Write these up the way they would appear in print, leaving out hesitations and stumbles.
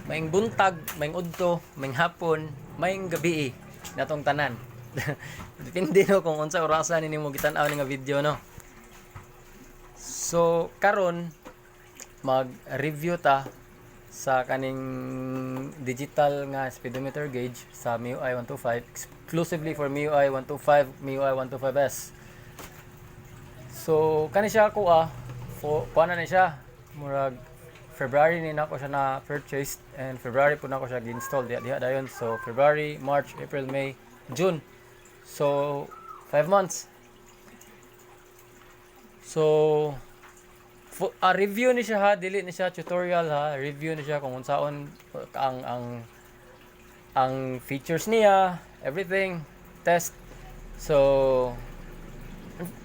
Maing buntag, maing udto, maing hapon, maing gabi natong tanan. Depende no kung unsa orasan nimo gitan-aw ni nga video no. So karon mag-review ta sa kaning digital nga speedometer gauge sa MIUI 125 exclusively for MIUI 125, MIUI 125S. So kani siya ko kuana na siya murag February ni nako siya na purchased and February po nako siya gi-install diha dayon. So February, March, April, May, June. So 5 months. So review ni siya ha, dili ni siya tutorial ha, review ni siya kung unsaon ang features niya, everything, test. So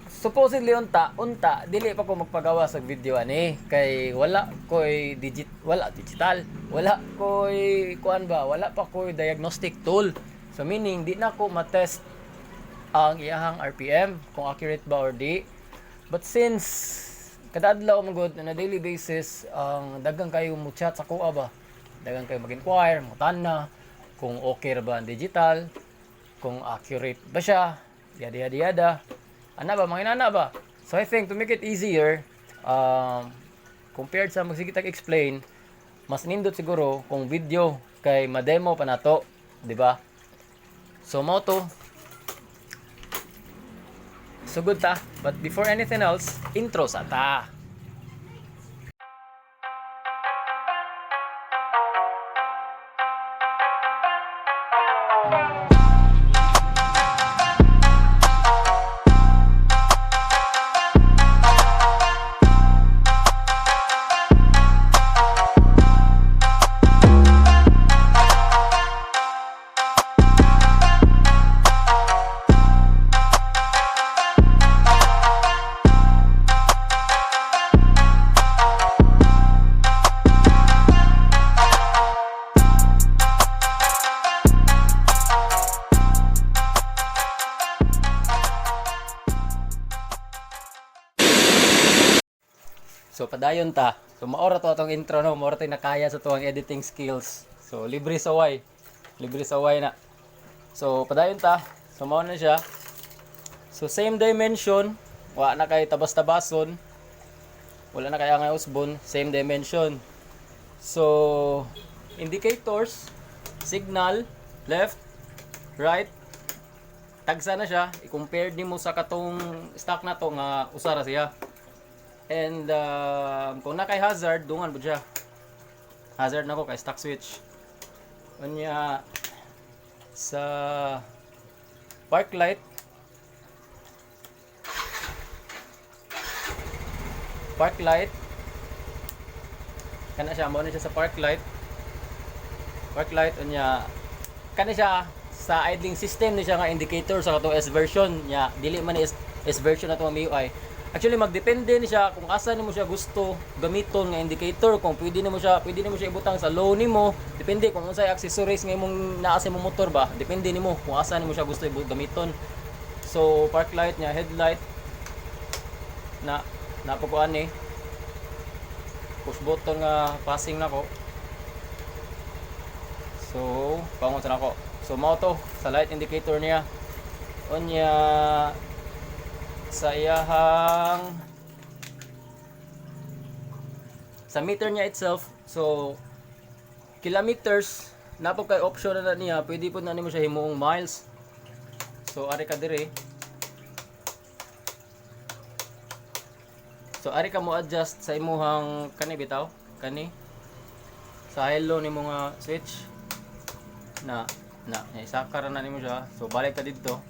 supposedly unta dili pa ko magpagawa sa video ani kay wala koy digital, wala koy kuan ba, wala pa koy diagnostic tool. So meaning di na ko ma-test ang iyahang RPM kung accurate ba or di. But since kada adlaw magud na daily basis ang daghang kayo mo chat sa kuha ba, daghang kayo mag-inquire, mo tanna kung okay ra ba ang digital, kung accurate ba siya, yada. Ana ba, mga inana ba? So I think to make it easier, compared sa magsigitag explain, mas nindot siguro kung video kay ma-demo pa nato, di ba? So mo to. So good ta. But before anything else, intro sa ta. So padayon ta. So maora to atong intro no, maora tay nakaya sa tuwang editing skills. So libre sa way. Libre sa way na. So padayon ta. So mao na siya. So same dimension, wa na kay tabas-tabason. Wala na kay angay usbon, same dimension. So indicators, signal, left, right. Tagsa na siya, i-compare nimo sa katong stock na to nga usara siya. And kung na kay hazard, dungan po siya. Hazard na ko kay stock switch. Kanya sa park light. Park light. Kana siya, mo na siya sa park light. Park light, kanya kana siya sa idling system ni siya nga indicator sa katong S version niya. Dili man ni S version na itong MIUI. Actually magdepende ni siya kung asa nimo siya gusto gamiton nga indicator, kung pwede nimo siya ibutang sa low nimo, depende kung unsay accessories nga imong naa sa imong motor ba, depende nimo kung asa nimo siya gusto gamiton. So park light niya, headlight na napakuan ni push button nga passing nako. So pangon sa nako. So mao to sa light indicator niya. Onya sa iyahang sa meter niya itself, so kilometers na po kay option na niya, pwede po na nimo siya himuong miles. So ari ka dire, so ari ka mo adjust sa imuhang kani bitaw kani sa hello nimo nga switch na isakar na nimo siya. So balik ka dito.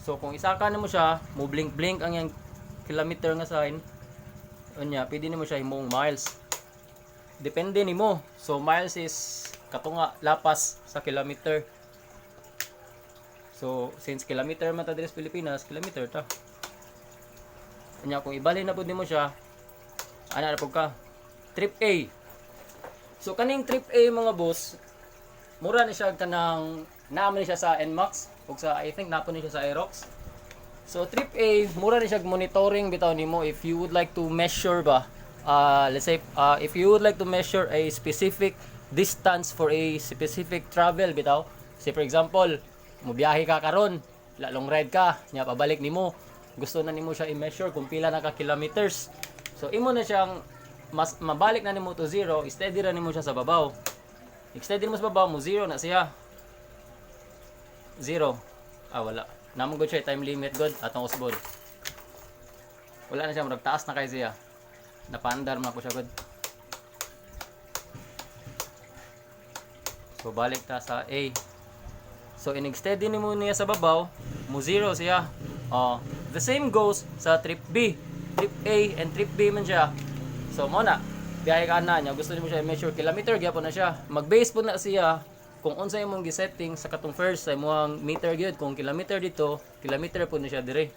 So kung isaka na mo siya, mo blink ang yung kilometer nga sign, unya pwede nimo siya himong miles. Depende nimo. So miles is katunga lapas sa kilometer. So since kilometer man ta diri sa Pilipinas, kilometer ta. Unya kung ibalhin na pud nimo siya, ana na pud ka. Trip A. So kaning trip A mga boss, mura ni siya kanang naman siya sa NMAX. ug sa I think napon ni siya sa Aerox. So trip A, mura ni siya monitoring bitaw nimo if you would like to measure ba. Let's say if you would like to measure a specific distance for a specific travel bitaw. Say for example, mo biyahe ka karon, long ride ka, nya pabalik nimo. Gusto na nimo siya i-measure kung pila na ka kilometers. So imo na siyang mas mabalik na nimo to zero, steady ra nimo siya sa babaw. Steady mo sa babaw mo zero na siya. Zero. Wala. Namon gud siya time limit god atong usbon. Wala na siya murag taas na kay siya. Napandar man ko siya god. So balik ta sa A. So in-steady nimo niya sa babaw, mo zero siya. The same goes sa trip B. Trip A and trip B man siya. So mo na biyahe ka na niya, gusto nimo siya i-measure kilometer gyapon na siya. Mag-base po na siya kung unsa imong gi-setting sa katong first sa imong meter gyud, kung kilometer dito, kilometer po na siya dire.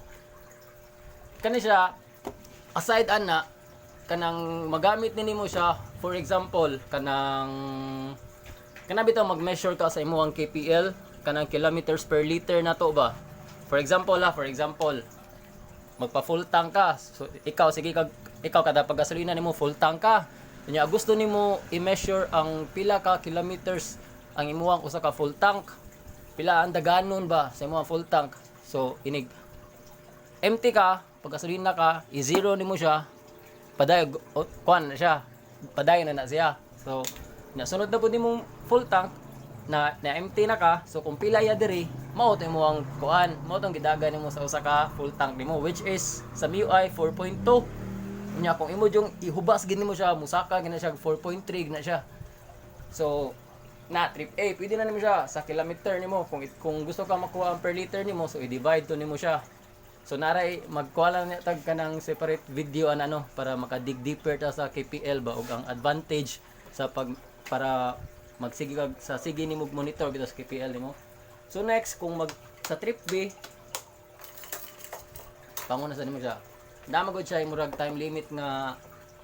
Kani siya aside ana kanang magamit nimo siya, for example kanang bitaw mag-measure ka sa imong KPL, kanang kilometers per liter na to ba. For example magpa full tank ka. So ikaw kada pag gasolina nimo full tank ka. Nya gusto nimo i-measure ang pila ka kilometers ang imuhang usa ka full tank, pila ang daganon ba sa imuhang full tank. So inig empty ka, pag gasolina ka, i-zero nimo siya, paday kuan na siya, paday na siya. So sunod na pud nimong full tank na empty na ka. So kung pila ya diri, mao to imong kuan, mao tong gidagan nimo sa usa ka full tank nimo, which is sa MIUI 4.2. Nya kung imo jung ihubas gid nimo siya, musaka gina siya 4.3 gina siya. So na trip A, pwede na nimo siya sa kilometer nimo. Kung gusto ka makuha ang per liter nimo, so i-divide to nimo siya. So naray magkuha lang niya tag kanang separate video ano para makadig deeper ta sa KPL ba ug ang advantage sa para magsige kag sa sige nimo monitor bitaw sa KPL nimo. So next kung sa trip B, panguna sa nimo siya. Namagod siya murag time limit nga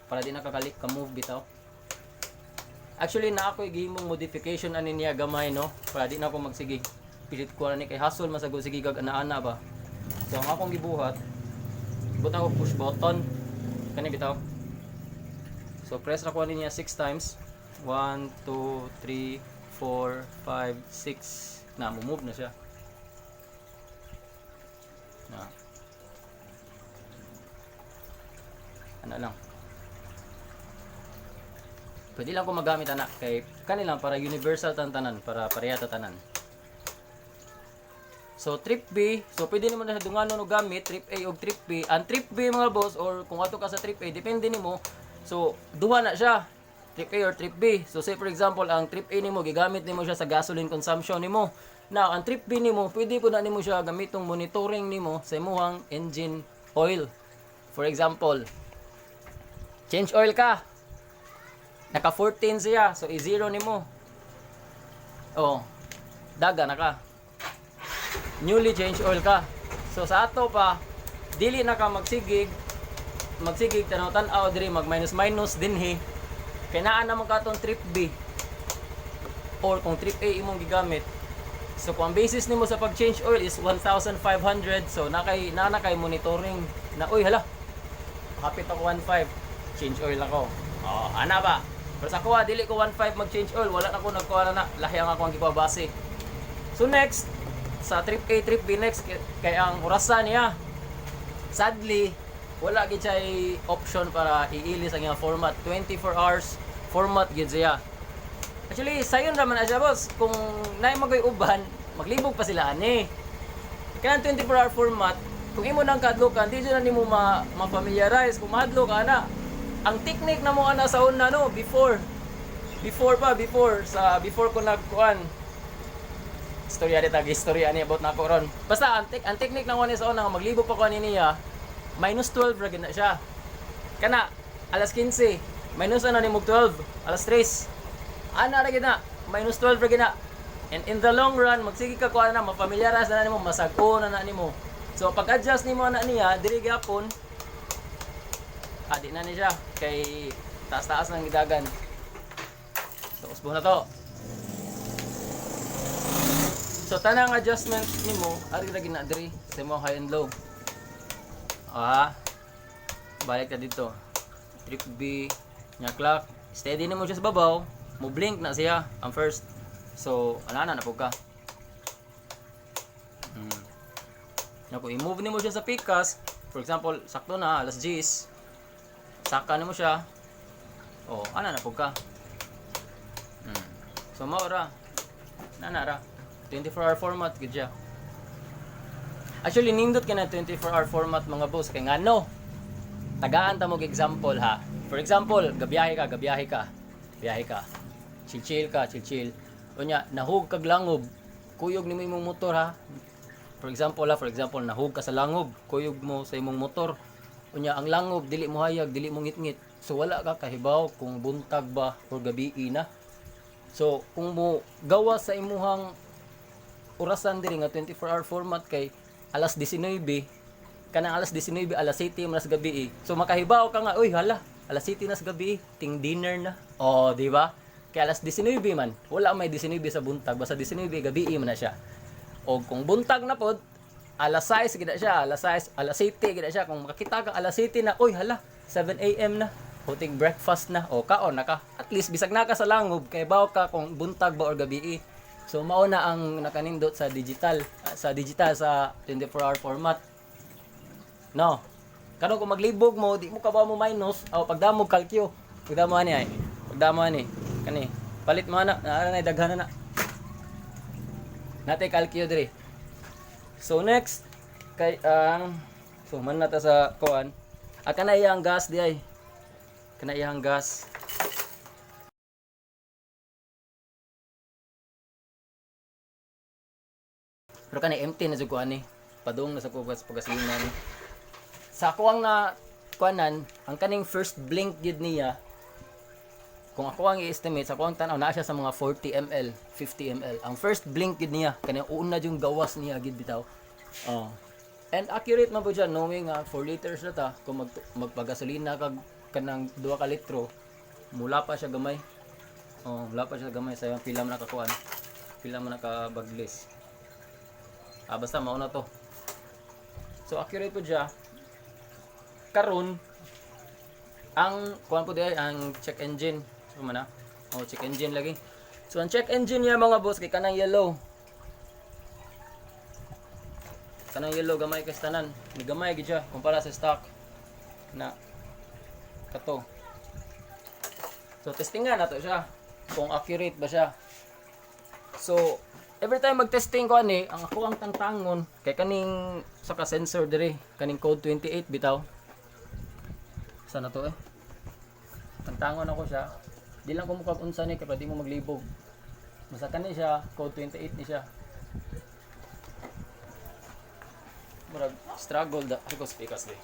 para di na kakalik ka move bitaw. Actually na ako gihimong modification ani niya gamay no, para di na ako magsige. Pilit ko ani kay hassle masagod sige kag ana-ana ba. So ang akong gibuhat, butang ko push button kani bitaw. So press ra ko ani niya 6 times. 1 2 3 4 5 6 na move na siya. Na. Ano lang. Pwede lang ko magamit anak kay kanilang para universal tanan para pareha ta tanan. So trip B, so pwede nimo na dunganon og gamit trip A og trip B. Ang trip B mga boss or kung ato ka sa trip A depende nimo. So duha na siya, trip A or trip B. So say for example ang trip A nimo gigamit nimo siya sa gasoline consumption nimo. Now ang trip B nimo pwede po na nimo siya gamitong monitoring nimo sa imong engine oil. For example, change oil ka. Naka 14 siya, so i-zero nimo. Daga na ka. Newly change oil ka. So sa ato pa, dili na ka magsigig tanaw-tanaw diri mag minus dinhi. Kay naa naman ka tong trip B. Or kung trip A imong gigamit. So kung ang basis nimo sa pag-change oil is 1,500, so na kay monitoring na hala. Kapit ako 1,500, change oil ako. Ana ba? Pero sa kuha, dili ko 1.5 mag-change oil. Wala na ko nagkuha na. Lahi ang ako ang gipabase. So next, sa trip A, trip B next, kay ang orasan niya. Sadly, wala gid siya option para iilis ang iyang format. 24 hours format gid siya. Actually, sayon naman na siya boss. Kung naay magoy uban, maglibog pa sila ani. Kaya 24-hour format, kung imo nang kadlokan, di na nimo ma-familiarize. Kung madlo ka na, ang technique na mo ana sa una no, before ko nagkuan istorya dita istorya ani about nako ron. Basta ang technique na mo ni sa una maglibog pa ko ani niya, -12 ra gid na siya. Kana alas 15, minus ana ni mog 12, alas 3. Ana ra gid na, -12 ra gid na. And in the long run, magsige ka kuan na, mafamiliarize na nimo, masag-o na nimo. So pag-adjust nimo ana niya, diri gyapon di na ni siya kay taas-taas ng gidagan. So usbo na to. So tanang adjustment nimo ari ra gina diri sa imong high and low. Balik ka dito. Trip B nya clock. Steady nimo siya sa babaw, mo blink na siya ang first. So ana na po ka. Napo i-move nimo siya sa pikas. For example, sakto na alas 10. Saka nimo siya. Ana na po ka. So maura. Nanara. 24-hour format gid siya. Actually nindot ka na 24-hour format mga boss kay ngano. Tagaan ta mo example ha. For example, gabiyahe ka. Chill chill. Unya nahug kag langob. Kuyog nimo imong motor ha. For example, nahug ka sa langob, kuyog mo sa imong motor. Unya ang langob dili mo hayag, dili mo ngit-ngit. So wala ka kahibaw kung buntag ba or gabi na. So kung mo gawa sa imuhang orasan diri nga 24-hour format kay alas 19, kanang alas 19, alas 7 mas gabi. So makahibaw ka nga, uy hala, alas 7 na sa gabi, ting dinner na. Di ba? Kay alas 19 man, wala may 19 sa buntag, basta 19 gabi man na siya. O kung buntag na pod, alas 6 gid siya, alas 7 gid siya. Kung makakita ka alas 7 na, uy hala, 7 AM na. Huting breakfast na, kaon na ka. At least bisag na ka sa langob kay baw ka kung buntag ba or gabi. So mao na ang nakanindot sa digital sa 24-hour format. No. Karon kung maglibog mo, di mo ka ba mo minus o pagdamog kalkyo. Pagdamo ani kani. Palit mo na na daghan na. Natay kalkyo diri. So next kay so man nata sa kuan. Kana iyang gas di ay. Kana iyang gas. Pero kanay empty na jud ko ani. Padung na sa pagasolina ni. Sa ako ang na kuanan, ang kaning first blink gid niya. Kung ako ang i-estimate, sa ako ang tanaw na siya sa mga 40 ml, 50 ml. Ang first blink gid niya, kanang una yung gawas niya gid bitaw. And accurate man po dyan, knowing 4 liters na ta, kung magpagasolina kag kanang 2 ka litro, mula pa siya gamay. Wala pa siya gamay sa yung pila man nakakuan. Pila man nakabaglis. Basta mauna to. So accurate po siya. Karon ang kuan po diay ang check engine. So man check engine lagi. So ang check engine niya mga boss kay kanang yellow. Kanang yellow gamay kay tanan. Ni gamay gid siya kumpara sa stock na kato. So testingan nato siya kung accurate ba siya. So every time mag-testing ko ani, ang ako ang tangtangon kay kaning saka sensor diri, kaning code 28 bitaw. Sana to Tangtangon ako siya. Di lang ko mukha unsa ni kay pwede mo maglibog. Basta kani siya, code 28 ni siya. Murag struggle da ko speakers di.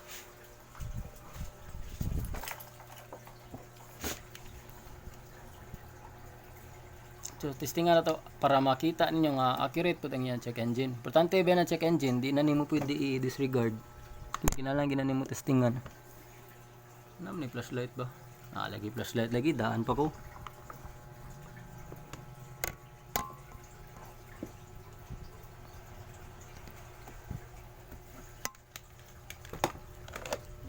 So, testingan na to para makita ninyo nga accurate po ang yan check engine. Importante ba na check engine, di na nimo pwede i-disregard. Kinalang ginanimo testingan. Nam ni flashlight ba? Lagi flashlight lagi, daan pa ko.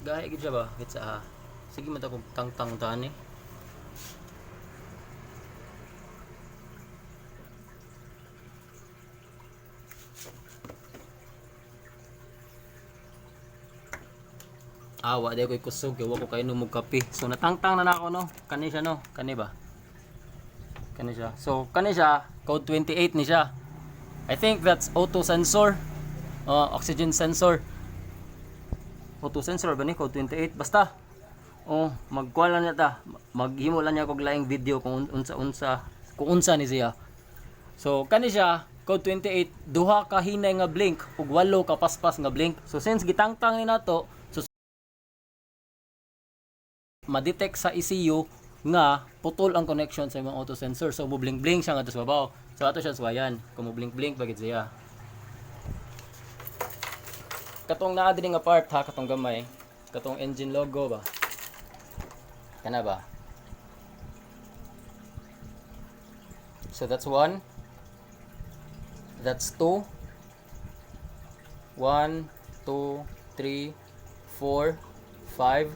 Gahe gid siya ba? Kitsa sige man ta kung tangtang taan eh. Wa day ko'y kusog kay wa ko kay numog kape. So natangtang na nako no. Kani siya no. Kani ba? Kani siya. So kani siya code 28 ni siya. I think that's auto sensor. Oxygen sensor. Auto sensor ba ni code 28 basta. Magkuha lang niya ta. Maghimo lang niya kog laing video kung unsa ni siya. So kani siya code 28 duha ka hinay nga blink ug 8 ka paspas nga blink. So since gitangtang ni nato ma-detect sa ECU nga putol ang connection sa imong auto sensor. So mo blink-blink siya nga sa babaw. So ato siya suwayan. Kung mo blink-blink bagid siya. Katong naa diri nga part ha, katong gamay. Katong engine logo ba? Kana ba? So that's one. That's 2. 1, 2, 3, 4, 5,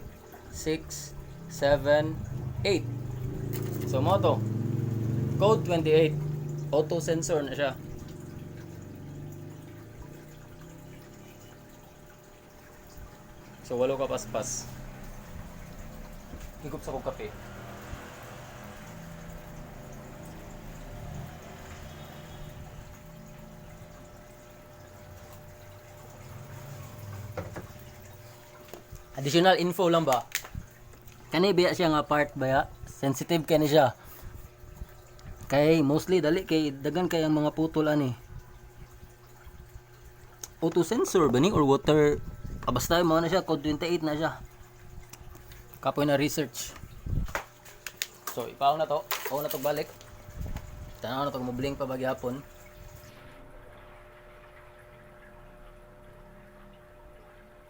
6, 7, 8. So mo to. Code 28. Auto sensor na siya. So walo ka paspas. Higop sa kong kape. Additional info lang ba? Kani biya siya nga part baya? Sensitive kani siya. Kay mostly dali kay dagan kay ang mga putol ani. Auto sensor ba ni or water? Basta mo na siya, code 28 na siya. Kapoy na research. So ipaw na to. Oo na to balik. Tanaw na to mo-blink pa bagyapon.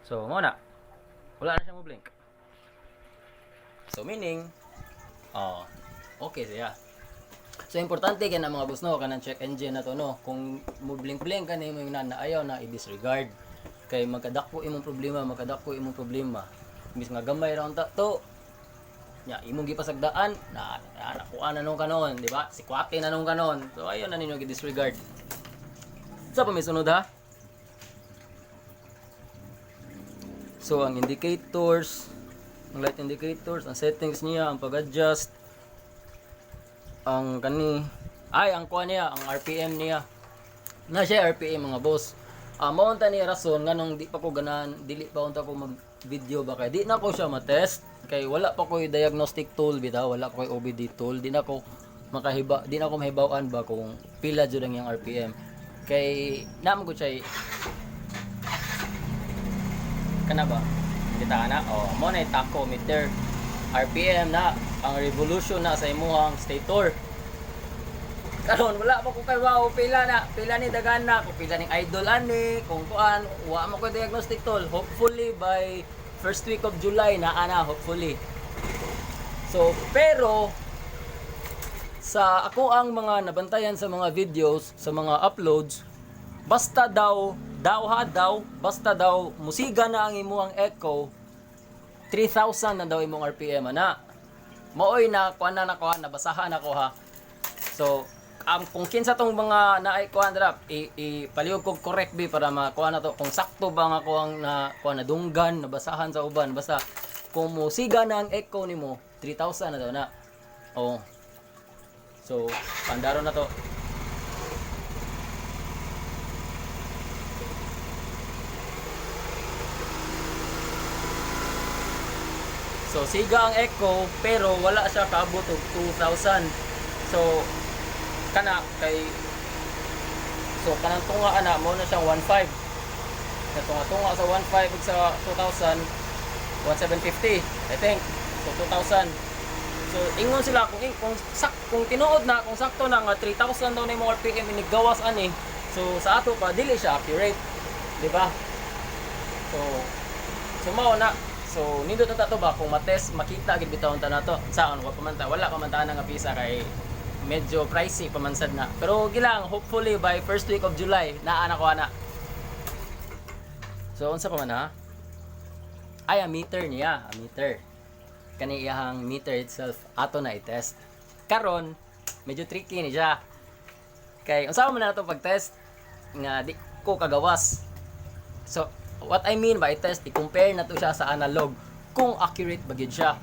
So mo na. Wala na siyang mo-blink. So meaning okay siya. So importante kay na mga boss no kanang check engine na to no. Kung mo-blink-blink kanay mo yung nanaayaw na i-disregard. Kay magkadako imong problema. Mis nga gamay ra unta to. Nya imong gipasagdaan na nakuha na nung kanon, di ba? Si kwate na nung kanon. So ayon na ninyo gi-disregard. Sa pa may sunod ha? So ang indicators, ang light indicators, ang settings niya, ang pag-adjust, ang ang kuha niya, ang RPM niya. Na siya RPM mga boss. Maunta niya rason nganong di pa ko ganan, dili pa unta ko mag-video ba kay di na ko siya ma-test kay wala pa ko diagnostic tool bitaw, wala pa ko OBD tool, di na ko mahibaw-an ba kung pila jud ang yang RPM. Kay naman ko siya kana ba? Kita na mo na tachometer. RPM na ang revolution na sa imuhang stator. Karon wala pa ko kay wow pila ni dagan na, kung pila ning idol ani, kung kuan wa mo ko diagnostic tool. Hopefully by first week of July na hopefully. So pero sa ako ang mga nabantayan sa mga videos, sa mga uploads, basta daw musiga na ang imuhang echo 3,000 na daw imong RPM ana. Maoy na kuan na nabasahan ako ha. So kung kinsa tong mga naay kuan dra ipalihog ko correct bi para makuha na to kung sakto ba nga kuang na kuan na dunggan nabasahan sa uban basta kung musiga na ang echo nimo 3,000 na daw na. So pandaro na to. So siga ang echo pero wala siya kaabot og 2,000. So kanang tunga ana mo na siyang 1.5. Sa tunga sa 1.5 ug sa 2,000 1,750 I think. So 2,000. So ingon sila kung tinuod na kung sakto na nga 3,000 daw na imong RPM inigawas ani. So sa ato pa dili siya accurate, di ba? So mao na. So nindot ta to ba kung matest makita gid bitawon ta nato. Saon wala pa man ta nga pisa kay medyo pricey pamansad na. Pero gilang hopefully by first week of July naa na ko ana. So unsa pa man ha? Ay a meter niya, a meter. Kani iyang meter itself ato na i-test. Karon medyo tricky ni siya. Kay unsa man na to pag-test nga di ko kagawas. So what I mean by test, i-compare na to siya sa analog kung accurate ba gid siya.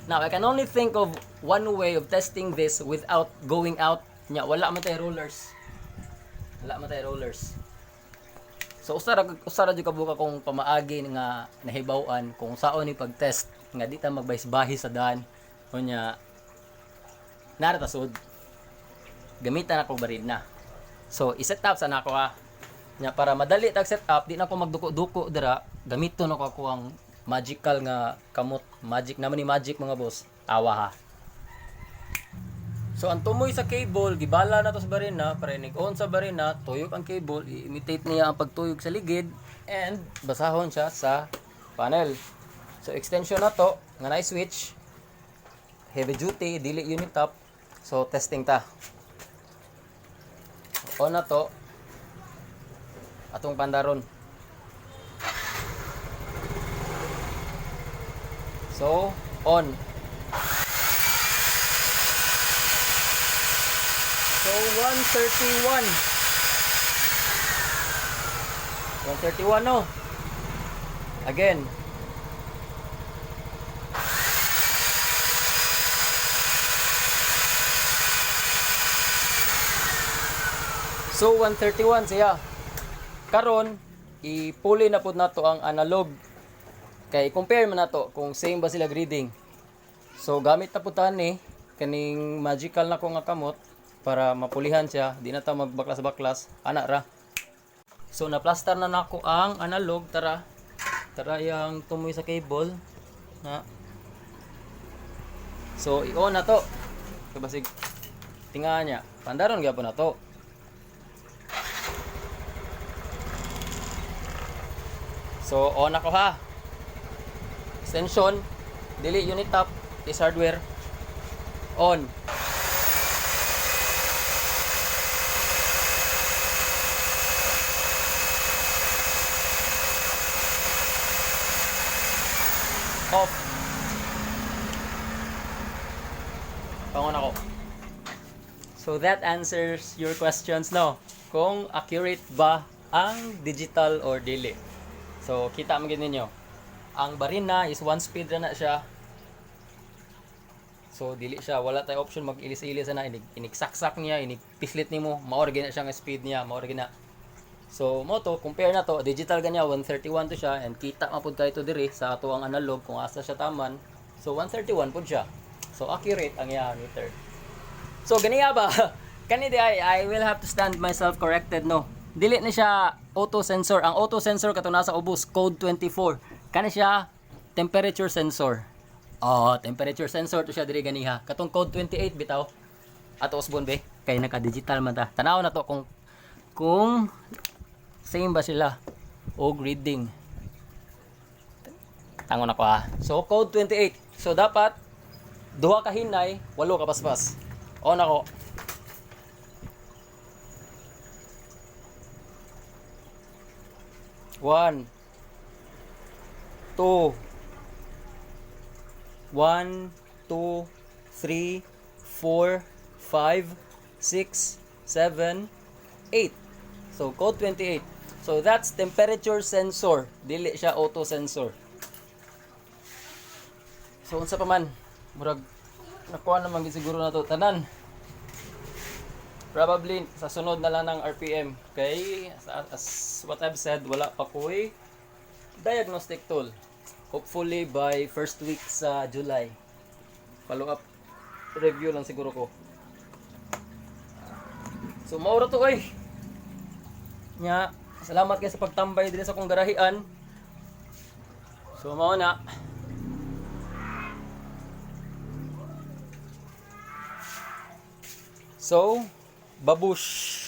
Now, I can only think of one way of testing this without going out. Wala man tayo rollers. So, usara jud kabuka kung pamaagi nga nahibaw-an kung saon ni pag-test nga di ta magbayis-bahis sa daan. Unya, narata sud. Gamitan ako barid na. So, i-set up sa nako ha. Para madali tag set up, di na ko magduko-duko dira, gamiton ako ang magical nga kamot, magic naman ni magic mga boss. Tawa ha. So ang tumoy sa cable, gibala na to sa barina, para inig-on sa barina, tuyok ang cable, i-imitate niya ang pagtuyok sa ligid and basahon siya sa panel. So extension na to, nga na switch, heavy duty, dili unit top. So testing ta. On na to. atong pandaron. So, on. So, 131. 131, no? Again. So, 131 siya. Karon, ipuli na po nato ang analog. Kay compare man nato kung same ba sila reading. So, gamit na po tani kaning magical na ko nga kamot para mapulihan siya. Di na ta magbaklas-baklas. Ana ra. So, na-plaster na nako ang analog. Tara yang tumoy sa cable. Na. So, i-on na to. So, basig tinga niya. Pandaron gyapon na to. So, on ako ha. Extension, dili unit tap, is hardware. On. Off. Pangon ako. So that answers your questions, no? Kung accurate ba ang digital or dili. So kita mo ninyo. Ang barina is 1 speed na siya. So dili siya, wala tay option mag-ilis-ilis na inigsaksak niya, inipislit nimo, mao ra siya nga speed niya, mao ra gina. So mo to compare na to, digital ganya 131 to siya and kita mapud kay to diri sa ato ang analog kung asa siya taman. So 131 pud siya. So accurate ang iya meter. So ganiya ba? Kani di I will have to stand myself corrected, no. Dili na siya auto sensor. Ang auto sensor kato nasa ubos code 24. Kani siya temperature sensor. Oh, temperature sensor to siya diri ganiha. Katong code 28 bitaw. Ato usbon be kay naka-digital man ta. Tanaw na to kung same ba sila o reading. Tangon ako ha. So code 28. So dapat duha ka hinay, 8 ka paspas. On ako. One, 2, 1, 2, 3, 4, 5, 6, 7, 8. So code 28. So that's temperature sensor. Dili siya auto sensor. So unsa pa man, murag nakuha naman siguro na to tanan. Probably sa sunod na lang ng RPM. Kay as what I've said, wala pa ko'y diagnostic tool. Hopefully by first week sa July. Follow up review lang siguro ko. So maura to oy. Nya, salamat kayo sa pagtambay dito sa akong garahian. So mao na. So babush.